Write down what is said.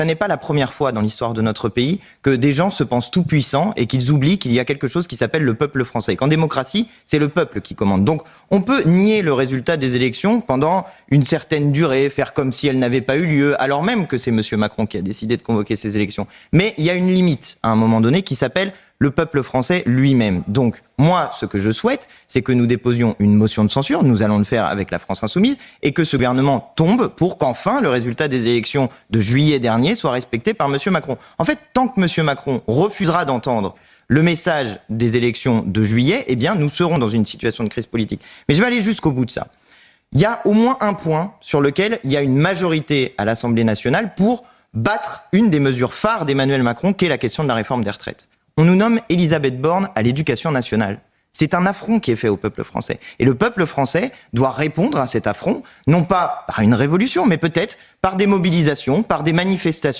Ce n'est pas la première fois dans l'histoire de notre pays que des gens se pensent tout puissants et qu'ils oublient qu'il y a quelque chose qui s'appelle le peuple français. Qu'en démocratie, c'est le peuple qui commande. Donc on peut nier le résultat des élections pendant une certaine durée, faire comme si elles n'avaient pas eu lieu, alors même que c'est M. Macron qui a décidé de convoquer ces élections. Mais il y a une limite à un moment donné qui s'appelle le peuple français lui-même. Donc, moi, ce que je souhaite, c'est que nous déposions une motion de censure, nous allons le faire avec la France Insoumise, et que ce gouvernement tombe pour qu'enfin le résultat des élections de juillet dernier soit respecté par M. Macron. En fait, tant que M. Macron refusera d'entendre le message des élections de juillet, eh bien, nous serons dans une situation de crise politique. Mais je vais aller jusqu'au bout de ça. Il y a au moins un point sur lequel il y a une majorité à l'Assemblée nationale pour battre une des mesures phares d'Emmanuel Macron, qui est la question de la réforme des retraites. On nous nomme Elisabeth Borne à l'éducation nationale. C'est un affront qui est fait au peuple français. Et le peuple français doit répondre à cet affront, non pas par une révolution, mais peut-être par des mobilisations, par des manifestations.